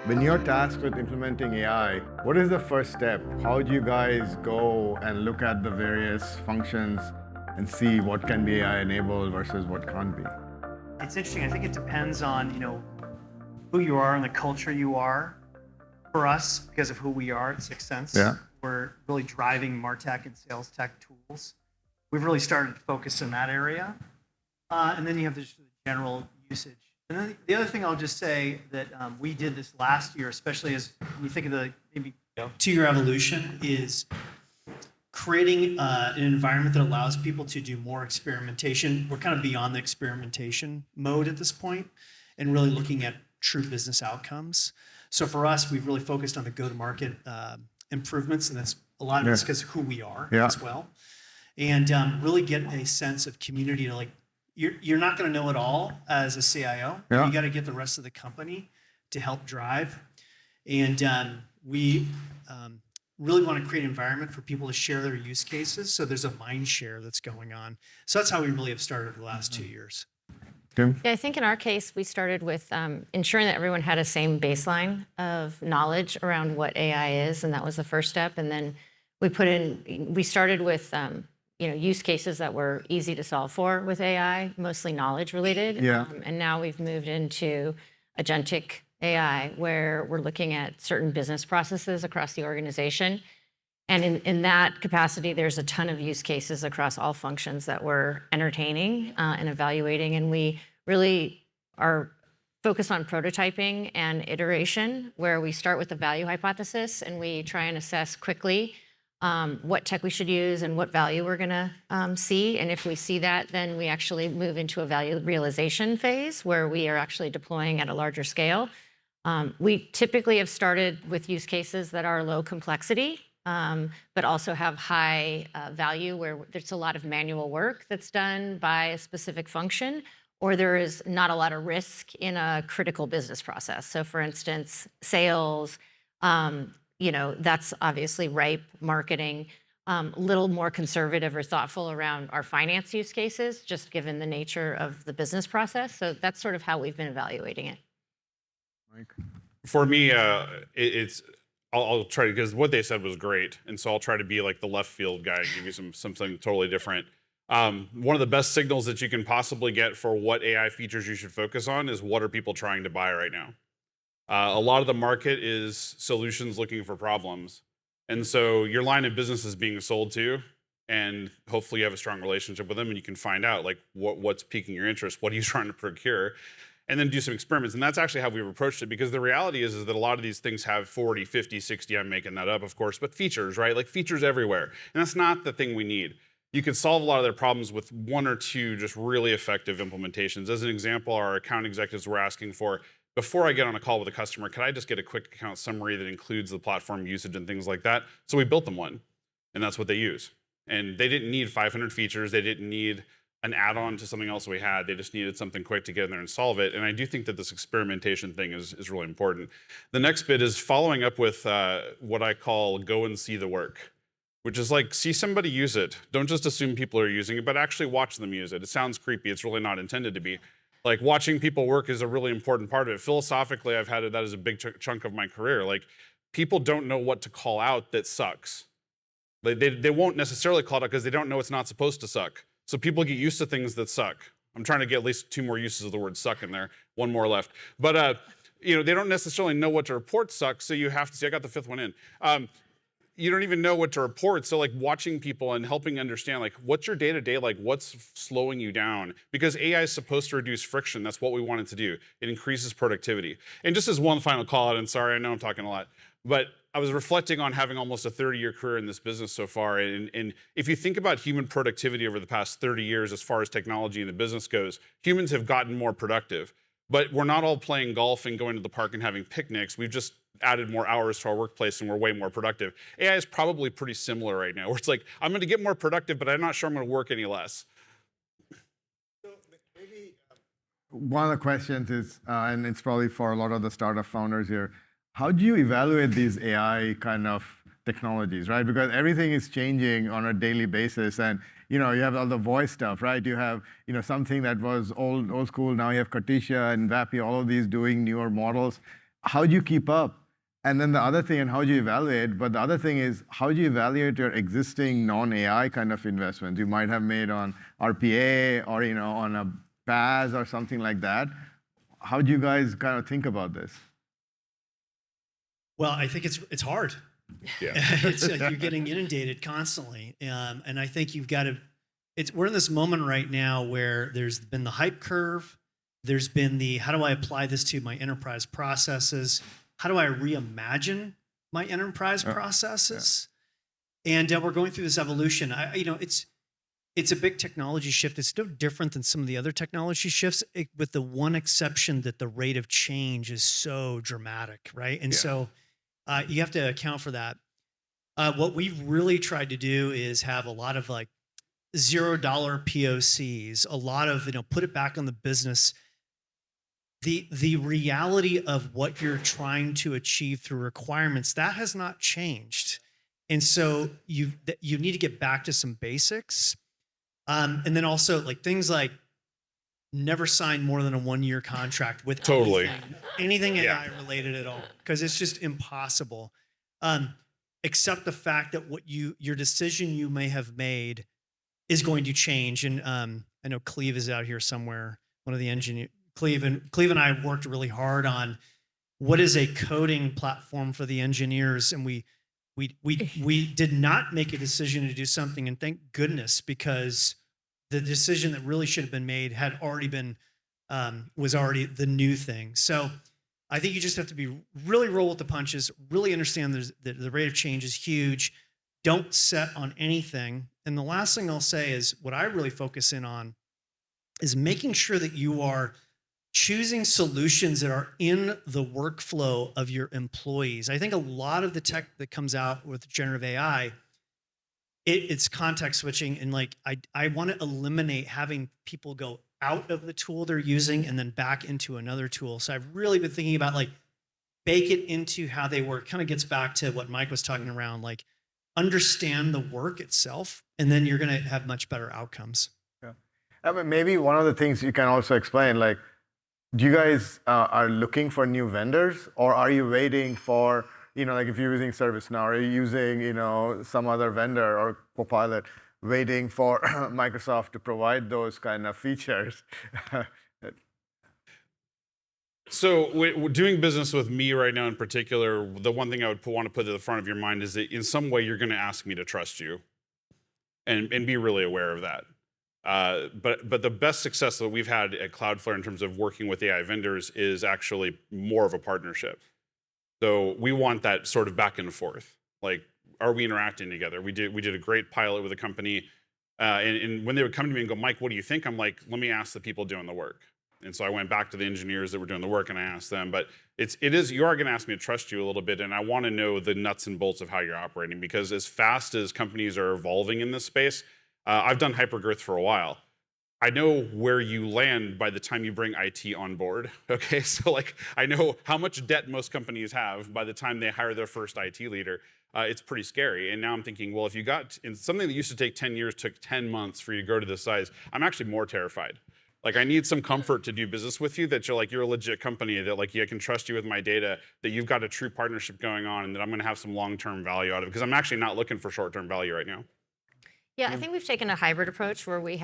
When you're tasked with implementing AI, what is the first step? How do you guys go and look at the various functions and see what can be AI enabled versus what can't be? It's interesting. I think it depends on, who you are and the culture you are. For us, because of who we are at Sixth Sense, we're really driving MarTech and sales tech tools. We've really started to focus in that area. And then you have the general usage. And then the other thing I'll just say that we did this last year, especially as when you think of the maybe 2-year evolution, is creating an environment that allows people to do more experimentation. We're kind of beyond the experimentation mode at this point and really looking at true business outcomes. So for us, we've really focused on the go-to-market improvements, and that's a lot of it's because of who we are as well. And really get a sense of community to you're not going to know it all as a CIO. You got to get the rest of the company to help drive. And we really want to create an environment for people to share their use cases. So there's a mind share that's going on. So that's how we really have started over the last 2 years. Yeah, I think in our case, we started with ensuring that everyone had a same baseline of knowledge around what AI is, and that was the first step. And then we started with use cases that were easy to solve for with AI, mostly knowledge related. And now we've moved into agentic AI, where we're looking at certain business processes across the organization. And in that capacity, there's a ton of use cases across all functions that we're entertaining and evaluating. And we really are focused on prototyping and iteration, where we start with the value hypothesis and we try and assess quickly what tech we should use and what value we're going to see. And if we see that, then we actually move into a value realization phase where we are actually deploying at a larger scale. We typically have started with use cases that are low complexity, but also have high value, where there's a lot of manual work that's done by a specific function, or there is not a lot of risk in a critical business process. So for instance, sales, that's obviously ripe. Marketing, a little more conservative or thoughtful around our finance use cases, just given the nature of the business process. So that's sort of how we've been evaluating it. Mike? For me, I'll try to, because what they said was great, and so I'll try to be like the left field guy and give you something totally different. One of the best signals that you can possibly get for what AI features you should focus on is what are people trying to buy right now. A lot of the market is solutions looking for problems, and so your line of business is being sold to, and hopefully you have a strong relationship with them, and you can find out what's piquing your interest, what are you trying to procure, and then do some experiments. And that's actually how we've approached it, because the reality is that a lot of these things have 40, 50, 60, I'm making that up, of course, but features, right? Like features everywhere. And that's not the thing we need. You could solve a lot of their problems with 1 or 2 just really effective implementations. As an example, our account executives were asking for, before I get on a call with a customer, could I just get a quick account summary that includes the platform usage and things like that? So we built them one, and that's what they use. And they didn't need 500 features. They didn't need an add-on to something else we had. They just needed something quick to get in there and solve it. And I do think that this experimentation thing is really important. The next bit is following up with what I call go and see the work, which is like, see somebody use it. Don't just assume people are using it, but actually watch them use it. It sounds creepy. It's really not intended to be. Like, watching people work is a really important part of it. Philosophically, I've had that as a big chunk of my career. Like, people don't know what to call out that sucks. They won't necessarily call it out because they don't know it's not supposed to suck. So people get used to things that suck. I'm trying to get at least 2 more uses of the word suck in there, 1 more left. But they don't necessarily know what to report sucks, so you have to see, I got the 5th one in. You don't even know what to report, so like watching people and helping understand, like, what's your day-to-day, like what's slowing you down? Because AI is supposed to reduce friction. That's what we want it to do. It increases productivity. And just as one final call out, and sorry, I know I'm talking a lot, but I was reflecting on having almost a 30-year career in this business so far, and if you think about human productivity over the past 30 years as far as technology in the business goes, humans have gotten more productive. But we're not all playing golf and going to the park and having picnics. We've just added more hours to our workplace and we're way more productive. AI is probably pretty similar right now, where it's like, I'm going to get more productive, but I'm not sure I'm going to work any less. So maybe one of the questions is, and it's probably for a lot of the startup founders here, how do you evaluate these AI kind of technologies, right? Because everything is changing on a daily basis, and you have all the voice stuff, right? You have something that was old school. Now you have Katisha and Vappy, all of these doing newer models. how do you keep up? And then the other thing, and how do you evaluate? But the other thing is, how do you evaluate your existing non-AI kind of investments you might have made on RPA or on a PaaS or something like that? How do you guys kind of think about this? Well, I think it's hard. Yeah. You're getting inundated constantly, and I think you've got to. We're in this moment right now where there's been the hype curve. There's been the how do I apply this to my enterprise processes? How do I reimagine my enterprise processes? Yeah. And we're going through this evolution. It's a big technology shift. It's no different than some of the other technology shifts, with the one exception that the rate of change is so dramatic, right? And so you have to account for that. What we've really tried to do is have a lot of like $0 POCs, a lot of put it back on the business. The reality of what you're trying to achieve through requirements, that has not changed. And so you need to get back to some basics. And then also like things like never sign more than a 1-year contract with anything AI related at all, because it's just impossible. Except the fact that your decision you may have made is going to change. And I know Cleve is out here somewhere, one of the engineers. Cleve and I worked really hard on what is a coding platform for the engineers, and we did not make a decision to do something, and thank goodness, because the decision that really should have been made had already been was already the new thing. So I think you just have to be really roll with the punches, really understand the rate of change is huge. Don't set on anything. And the last thing I'll say is what I really focus in on is making sure that you are choosing solutions that are in the workflow of your employees. I think a lot of the tech that comes out with generative AI, it's context switching. And like, I want to eliminate having people go out of the tool they're using and then back into another tool. So I've really been thinking about like, bake it into how they work. Kind of gets back to what Mike was talking around, like understand the work itself, and then you're going to have much better outcomes. Yeah. I mean, maybe one of the things you can also explain, like, do you guys are looking for new vendors, or are you waiting for, like if you're using ServiceNow, or you're using, some other vendor or Copilot, waiting for Microsoft to provide those kind of features? So doing business with me right now in particular, the one thing I would want to put to the front of your mind is that in some way you're going to ask me to trust you, and be really aware of that. But the best success that we've had at Cloudflare in terms of working with AI vendors is actually more of a partnership. So we want that sort of back and forth. Like, are we interacting together? We did a great pilot with a company, and when they would come to me and go, Mike, what do you think? I'm like, let me ask the people doing the work. And so I went back to the engineers that were doing the work and I asked them. But you are going to ask me to trust you a little bit, and I want to know the nuts and bolts of how you're operating, because as fast as companies are evolving in this space, I've done hypergrowth for a while. I know where you land by the time you bring IT on board. Okay, so like I know how much debt most companies have by the time they hire their first IT leader. It's pretty scary. And now I'm thinking, well, if you got in something that used to take 10 years, took 10 months for you to grow to this size, I'm actually more terrified. Like I need some comfort to do business with you, that you're a legit company, that like I can trust you with my data, that you've got a true partnership going on, and that I'm going to have some long-term value out of it, because I'm actually not looking for short-term value right now. Yeah, I think we've taken a hybrid approach where we've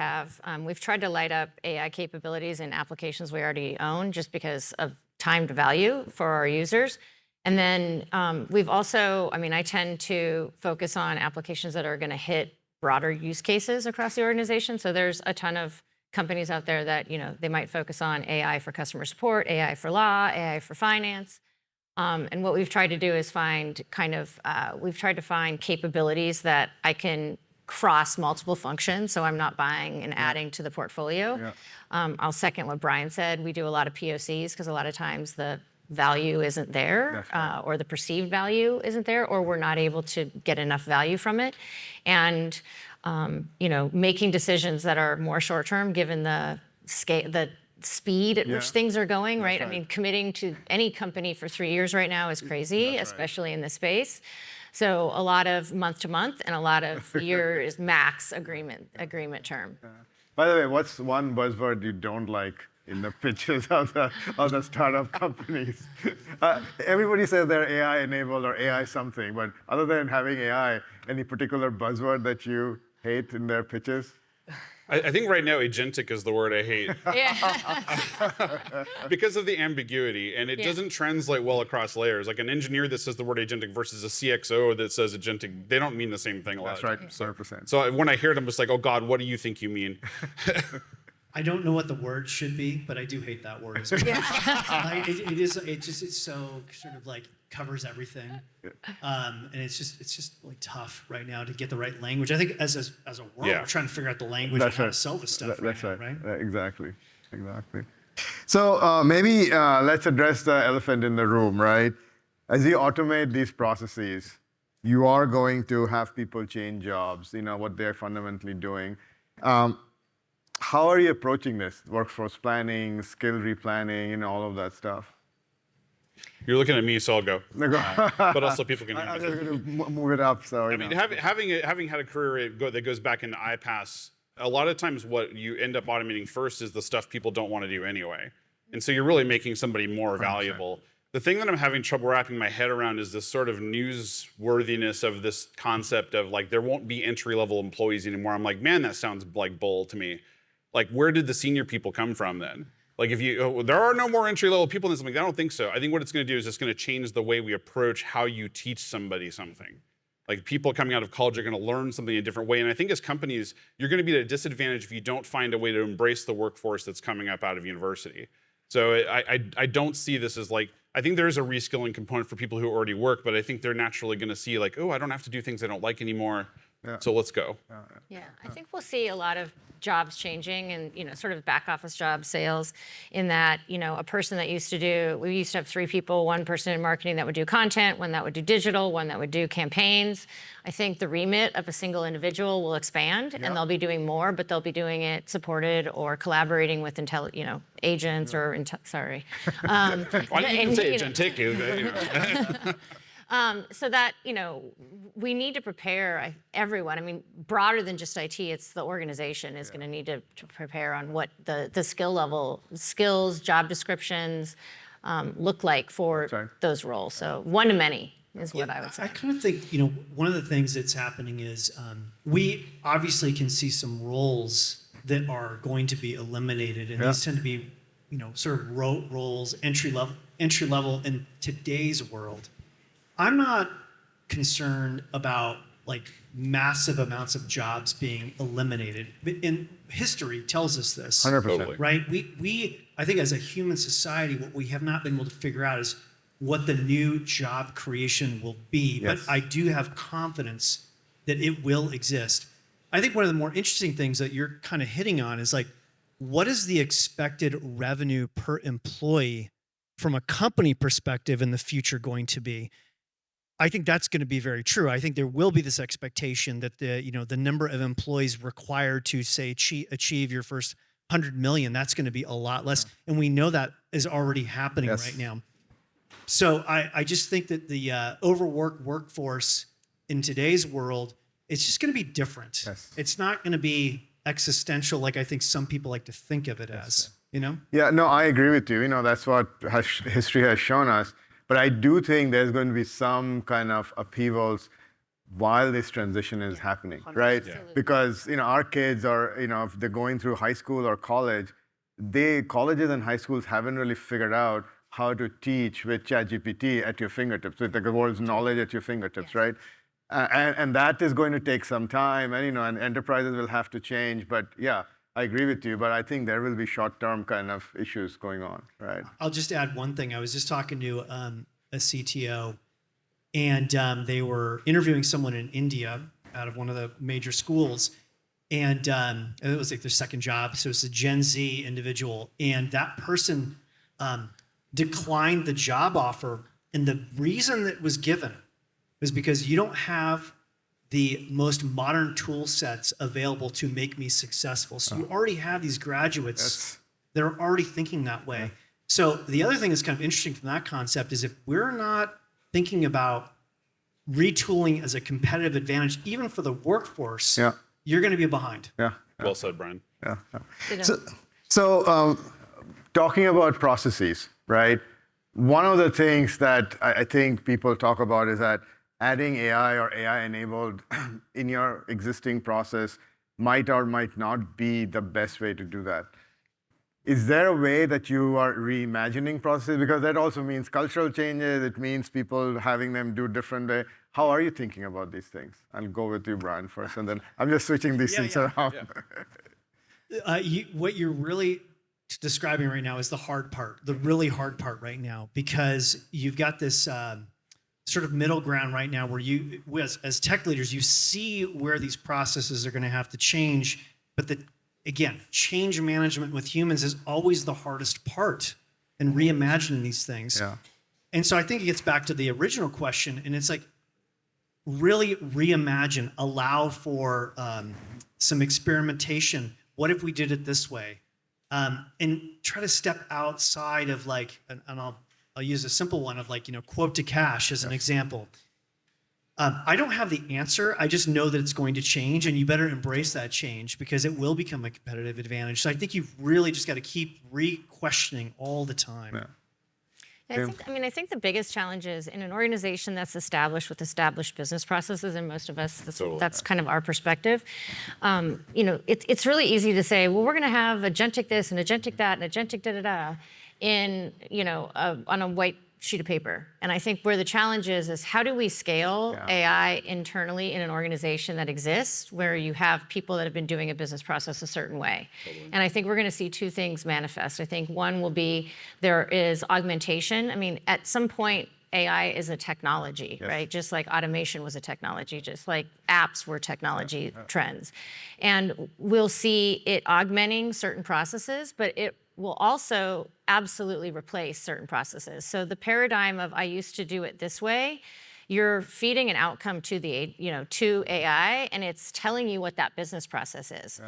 tried to light up AI capabilities in applications we already own, just because of time to value for our users. And then we've also, I tend to focus on applications that are going to hit broader use cases across the organization. So there's a ton of companies out there that, they might focus on AI for customer support, AI for law, AI for finance. And what we've tried to do is we've tried to find capabilities that I can cross multiple functions, so I'm not buying and adding to the portfolio. Yeah. I'll second what Bryan said. We do a lot of POCs because a lot of times the value isn't there, or the perceived value isn't there, or we're not able to get enough value from it. And making decisions that are more short-term, given the scale, the speed at which things are going, right? Committing to any company for 3 years right now is crazy, especially in this space. So a lot of month to month and a lot of years max agreement term. By the way, what's one buzzword you don't like in the pitches of the startup companies. Everybody says they're AI enabled or AI something, but other than having AI, any particular buzzword that you hate in their pitches? I think right now agentic is the word I hate Yeah. because of the ambiguity, and it Yeah. doesn't translate well across layers. Like an engineer that says the word agentic versus a CXO that says agentic, they don't mean the same thing a lot. That's of right, times. 100%. So when I hear it, I'm just like, oh God, what do you think you mean? I don't know what the word should be, but I do hate that word as well. It's so sort of like covers everything, and it's just really tough right now to get the right language. I think as a world, Yeah. we're trying to figure out the language of how to sell this stuff That's right now, right? Exactly. So maybe let's address the elephant in the room, right? As you automate these processes, you are going to have people change jobs, what they're fundamentally doing. How are you approaching this? Workforce planning, skill replanning, all of that stuff. You're looking at me, so I'll go. But also people can hear I'm me. just going to move it up. So I mean, having had a career that goes back into iPass, a lot of times what you end up automating first is the stuff people don't want to do anyway. And so you're really making somebody more valuable. The thing that I'm having trouble wrapping my head around is this sort of newsworthiness of this concept of like, there won't be entry-level employees anymore. I'm like, man, that sounds like bull to me. Like, where did the senior people come from then? Like, there are no more entry-level people in something. I don't think so. I think what it's going to do is it's going to change the way we approach how you teach somebody something. Like, people coming out of college are going to learn something in a different way. And I think as companies, you're going to be at a disadvantage if you don't find a way to embrace the workforce that's coming up out of university. So I don't see this as like, I think there is a reskilling component for people who already work, but I think they're naturally going to see like, oh, I don't have to do things I don't like anymore. Yeah. So let's go. Yeah, I think we'll see a lot of jobs changing and, sort of back office job sales in that, a person that we used to have 3 people, 1 person in marketing that would do content, 1 that would do digital, 1 that would do campaigns. I think the remit of a single individual will expand and they'll be doing more, but they'll be doing it supported or collaborating with agents or, sorry. Why didn't you say agentic? So that, we need to prepare everyone. I mean, broader than just IT, it's the organization is going to need to prepare on what the skills, job descriptions look like for those roles. So one to many is what I would say. I kind of think, one of the things that's happening is we obviously can see some roles that are going to be eliminated, and these tend to be, sort of rote roles, entry level in today's world. I'm not concerned about like massive amounts of jobs being eliminated. And history tells us this. 100%. Right? I think as a human society, what we have not been able to figure out is what the new job creation will be. Yes. But I do have confidence that it will exist. I think one of the more interesting things that you're kind of hitting on is like, what is the expected revenue per employee from a company perspective in the future going to be? I think that's going to be very true. I think there will be this expectation that the number of employees required to say achieve your first 100 million, that's going to be a lot less. And we know that is already happening right now. So I just think that the overworked workforce in today's world, it's just going to be different. It's not going to be existential like I think some people like to think of it as, Yeah, no, I agree with you. That's what history has shown us. But I do think there's going to be some kind of upheavals while this transition is happening, right? Yeah. Because our kids are, if they're going through high school or college, colleges and high schools haven't really figured out how to teach with ChatGPT at your fingertips, with the world's knowledge at your fingertips, right? And that is going to take some time, and enterprises will have to change. But yeah, I agree with you, but I think there will be short-term kind of issues going on, right? I'll just add one thing. I was just talking to a CTO, and they were interviewing someone in India out of one of the major schools, and it was like their second job. So it's a Gen Z individual, and that person declined the job offer, and the reason that was given was because you don't have the most modern tool sets available to make me successful. So you already have these graduates that are already thinking that way. So the other thing that's kind of interesting from that concept is if we're not thinking about retooling as a competitive advantage, even for the workforce, you're going to be behind. Yeah. Well said, Bryan. So talking about processes, right? One of the things that I think people talk about is that adding AI or AI-enabled in your existing process might or might not be the best way to do that. Is there a way that you are reimagining processes? Because that also means cultural changes. It means people having them do different way. How are you thinking about these things? I'll go with you, Bryan, first, and then I'm just switching these things around. What you're really describing right now is the hard part, the really hard part right now, because you've got this sort of middle ground right now where you, as tech leaders, you see where these processes are going to have to change, but again, change management with humans is always the hardest part in reimagining these things. Yeah. And so I think it gets back to the original question, and it's like, really reimagine, allow for some experimentation. What if we did it this way? And try to step outside of like, and I'll use a simple one of like, quote to cash as an example. I don't have the answer. I just know that it's going to change, and you better embrace that change because it will become a competitive advantage. So I think you've really just got to keep re-questioning all the time. Yeah. I think the biggest challenge is in an organization that's established with established business processes, and most of us, that's kind of our perspective. It's really easy to say, well, we're going to have agentic this and agentic that and agentic da-da-da on a white sheet of paper. And I think where the challenge is how do we scale AI internally in an organization that exists where you have people that have been doing a business process a certain way. Totally. And I think we're going to see two things manifest. I think one will be there is augmentation. I mean, at some point, AI is a technology, right? Just like automation was a technology, just like apps were technology trends. And we'll see it augmenting certain processes, but it will also absolutely replace certain processes. So the paradigm of I used to do it this way, you're feeding an outcome to to AI, and it's telling you what that business process is,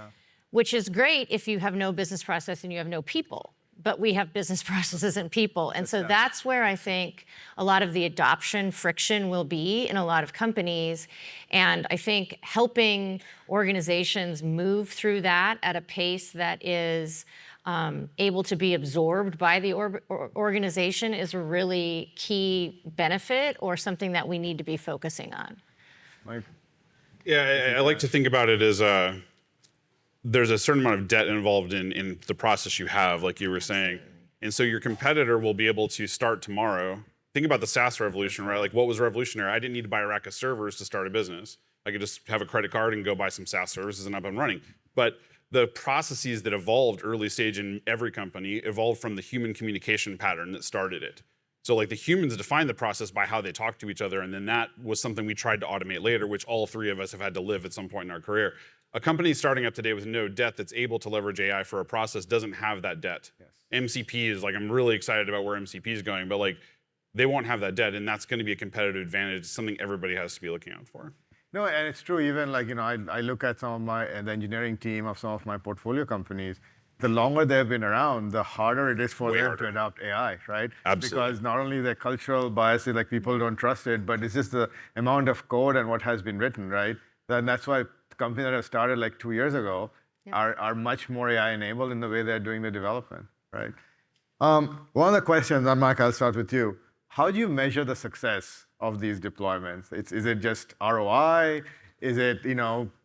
which is great if you have no business process and you have no people. But we have business processes and people. And so that's where I think a lot of the adoption friction will be in a lot of companies. And I think helping organizations move through that at a pace that is able to be absorbed by the organization is a really key benefit or something that we need to be focusing on. Mike? Yeah, I like to think about it as there's a certain amount of debt involved in the process you have, like you were saying. And so your competitor will be able to start tomorrow. Think about the SaaS revolution, right? Like what was revolutionary? I didn't need to buy a rack of servers to start a business. I could just have a credit card and go buy some SaaS services and up and running. But the processes that evolved early stage in every company evolved from the human communication pattern that started it. So like the humans defined the process by how they talk to each other, and then that was something we tried to automate later, which all three of us have had to live at some point in our career. A company starting up today with no debt that's able to leverage AI for a process doesn't have that debt. MCP is like, I'm really excited about where MCP is going, but like they won't have that debt, and that's going to be a competitive advantage, something everybody has to be looking out for. No, and it's true. Even like, I look at some of the engineering team of some of my portfolio companies. The longer they've been around, the harder it is for them to adopt AI, right? Absolutely. Because not only their cultural biases, like people don't trust it, but it's just the amount of code and what has been written, right? And that's why companies that have started like 2 years ago are much more AI enabled in the way they're doing the development, right? One of the questions, and Mike, I'll start with you. How do you measure the success of these deployments? Is it just ROI? Is it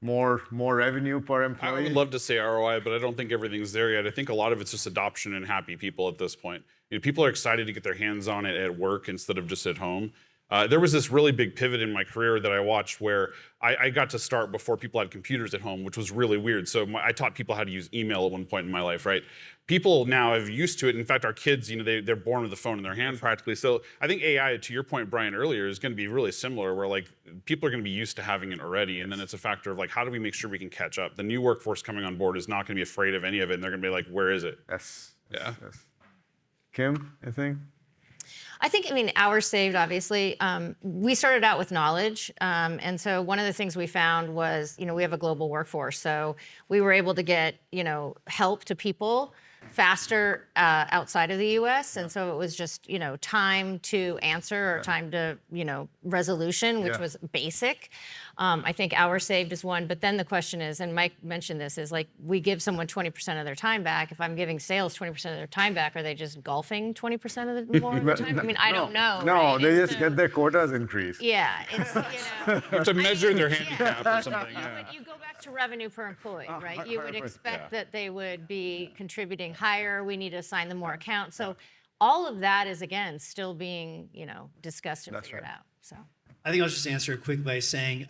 more revenue per employee? I would love to say ROI, but I don't think everything's there yet. I think a lot of it's just adoption and happy people at this point. People are excited to get their hands on it at work instead of just at home. There was this really big pivot in my career that I watched where I got to start before people had computers at home, which was really weird. So I taught people how to use email at one point in my life, right? People now have used to it. In fact, our kids, they're born with a phone in their hand practically. So I think AI, to your point, Bryan, earlier, is going to be really similar where like people are going to be used to having it already. And then it's a factor of like, how do we make sure we can catch up? The new workforce coming on board is not going to be afraid of any of it. And they're going to be like, where is it? Yes. Yeah. Yes. Kim, I think? I think, hours saved, obviously. We started out with knowledge. And so one of the things we found was, we have a global workforce. So we were able to get, help to people faster outside of the US. And so it was just, time to answer or time to, resolution, which was basic. I think hours saved is one. But then the question is, and Mike mentioned this, is like we give someone 20% of their time back. If I'm giving sales 20% of their time back, are they just golfing 20% of the more of the time? I mean, I don't know. No, right? they And just get their quotas increased. Yeah, it's, To measure their handicap or something. But you go back to revenue per employee, right? You would 100%, expect that they would be contributing higher. We need to assign them more accounts. So all of that is, again, still being, discussed and figured out. So I think I'll just answer it quick by saying,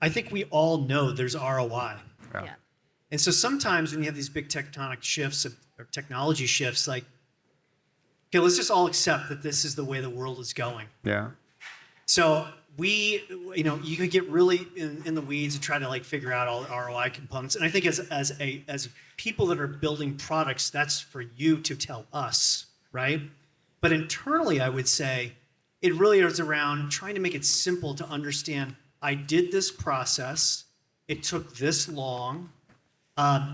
I think we all know there's ROI. yeah. And so sometimes when you have these big tectonic shifts or technology shifts, like, okay, let's just all accept that this is the way the world is going. Yeah. So you could get really in the weeds and try to like figure out all the ROI components. And I think as people that are building products, that's for you to tell us, right? But internally, I would say it really is around trying to make it simple to understand. I did this process. It took this long.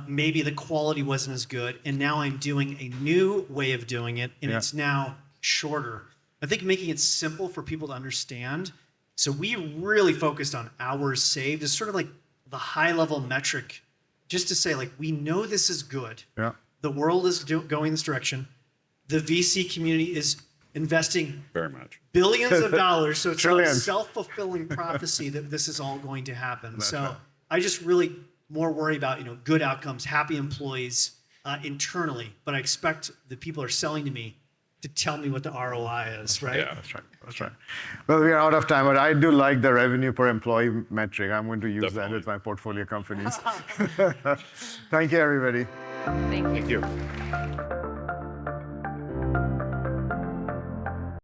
Maybe the quality wasn't as good. And now I'm doing a new way of doing it. And it's now shorter. I think making it simple for people to understand. So we really focused on hours saved as sort of like the high level metric, just to say like, we know this is good. Yeah. The world is going this direction. The VC community is investing Very much. billions of dollars. So it's a Trillions. self-fulfilling prophecy that this is all going to happen. So right. I just really more worry about, good outcomes, happy employees internally. But I expect the people are selling to me to tell me what the ROI is, right? Yeah. That's right. That's right. Well, we are out of time, but I do like the revenue per employee metric. I'm going to use that Definitely. with my portfolio companies. Thank you, everybody. Thank you. Thank you.